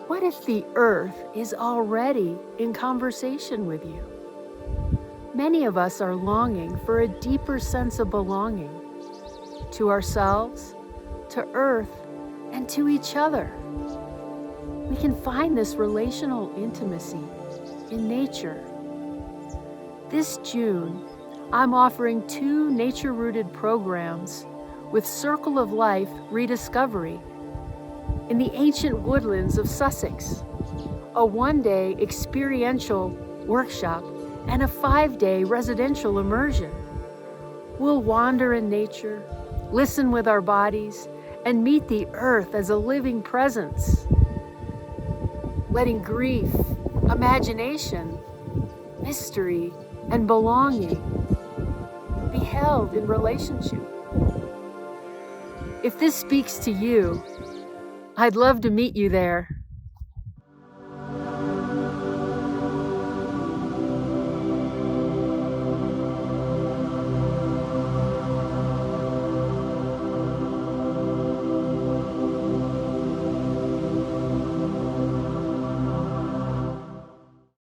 What if the earth is already in conversation with you? Many of us are longing for a deeper sense of belonging to ourselves, to earth, and to each other. We can find this relational intimacy in nature. This June, I'm offering 2 nature-rooted programs with Circle of Life Rediscovery in the ancient woodlands of Sussex, a 1-day experiential workshop and a 5-day residential immersion. We'll wander in nature, listen with our bodies, and meet the earth as a living presence, letting grief, imagination, mystery, and belonging be held in relationship. If this speaks to you, I'd love to meet you there.